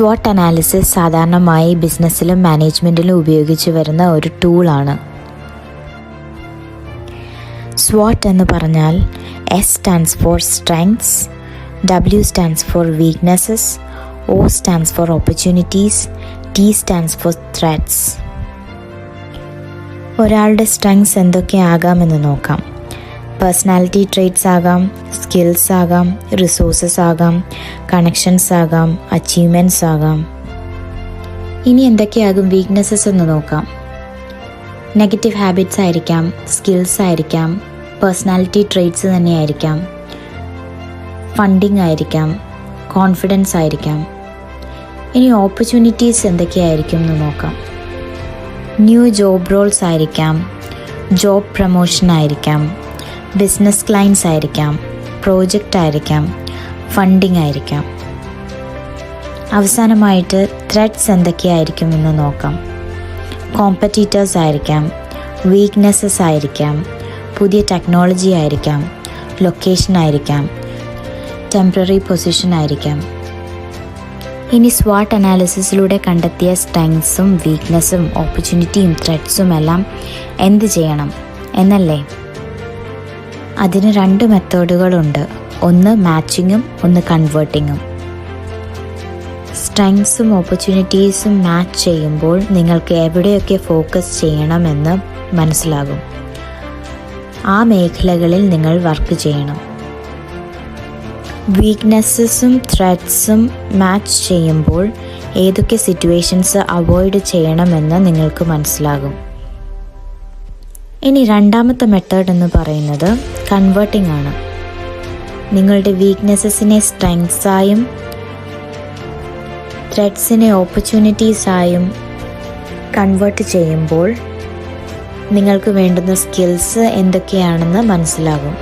SWOT analysis സാധാരണമായി ബിസിനസ്സിലും മാനേജ്മെൻറ്റിലും ഉപയോഗിച്ച് വരുന്ന ഒരു ടൂളാണ്. SWOT എന്ന് പറഞ്ഞാൽ S stands for strengths, W stands for weaknesses, O stands for opportunities, T stands for threats. ഒരാളുടെ സ്ട്രെങ്ത്സ് എന്തൊക്കെയാകാമെന്ന് നോക്കാം. പേഴ്സണാലിറ്റി ട്രേറ്റ്സ് ആകാം, സ്കിൽസ് ആകാം, റിസോഴ്സസ് ആകാം, കണക്ഷൻസ് ആകാം, അച്ചീവ്മെൻറ്റ്സ് ആകാം. ഇനി എന്തൊക്കെയാകും വീക്ക്നെസ്സസ് എന്ന് നോക്കാം. നെഗറ്റീവ് ഹാബിറ്റ്സ് ആയിരിക്കാം, സ്കിൽസ് ആയിരിക്കാം, പേഴ്സണാലിറ്റി ട്രേറ്റ്സ് തന്നെയായിരിക്കാം, ഫണ്ടിങ് ആയിരിക്കാം, കോൺഫിഡൻസ് ആയിരിക്കാം. ഇനി ഓപ്പർച്യൂണിറ്റീസ് എന്തൊക്കെയായിരിക്കും എന്ന് നോക്കാം. ന്യൂ ജോബ് റോൾസ് ആയിരിക്കാം, ജോബ് പ്രൊമോഷൻ ആയിരിക്കാം, ബിസിനസ് ക്ലയൻറ്റ്സ് ആയിരിക്കാം, പ്രോജക്റ്റ് ആയിരിക്കാം, ഫണ്ടിങ് ആയിരിക്കാം. അവസാനമായിട്ട് ത്രെറ്റ്സ് എന്തൊക്കെയായിരിക്കും എന്ന് നോക്കാം. കോമ്പറ്റീറ്റേഴ്സ് ആയിരിക്കാം, വീക്ക്നെസ്സസ് ആയിരിക്കാം, പുതിയ ടെക്നോളജി ആയിരിക്കാം, ലൊക്കേഷൻ ആയിരിക്കാം, ടെമ്പററി പൊസിഷൻ ആയിരിക്കാം. ഇനി SWOT അനാലിസിസിലൂടെ കണ്ടെത്തിയ സ്ട്രെങ്ത്സും വീക്ക്നെസ്സും ഓപ്പർച്യൂണിറ്റിയും ത്രെറ്റ്സും എല്ലാം എന്ത് ചെയ്യണം എന്നല്ലേ? അതിന് 2 മെത്തേഡുകളുണ്ട്. ഒന്ന് മാച്ചിങ്ങും ഒന്ന് കൺവേർട്ടിങ്ങും. സ്ട്രെങ്ത്സും ഓപ്പർച്യൂണിറ്റീസും മാച്ച് ചെയ്യുമ്പോൾ നിങ്ങൾക്ക് എവിടെയൊക്കെ ഫോക്കസ് ചെയ്യണമെന്ന് മനസ്സിലാകും. ആ മേഖലകളിൽ നിങ്ങൾ വർക്ക് ചെയ്യണം. വീക്ക്നെസ്സസും ത്രെറ്റ്സും മാച്ച് ചെയ്യുമ്പോൾ ഏതൊക്കെ സിറ്റുവേഷൻസ് അവോയ്ഡ് ചെയ്യണമെന്ന് നിങ്ങൾക്ക് മനസ്സിലാകും. ഇനി രണ്ടാമത്തെ മെത്തേഡ് എന്ന് പറയുന്നത് കൺവേർട്ടിംഗ് ആണ്. നിങ്ങളുടെ വീക്ക്നെസ്സസിനെ സ്ട്രെങ്ത്സായും ത്രെറ്റ്സിനെ ഓപ്പർച്യൂണിറ്റീസായും കൺവേർട്ട് ചെയ്യുമ്പോൾ നിങ്ങൾക്ക് വേണ്ടുന്ന സ്കിൽസ് എന്തൊക്കെയാണെന്ന് മനസ്സിലാകും.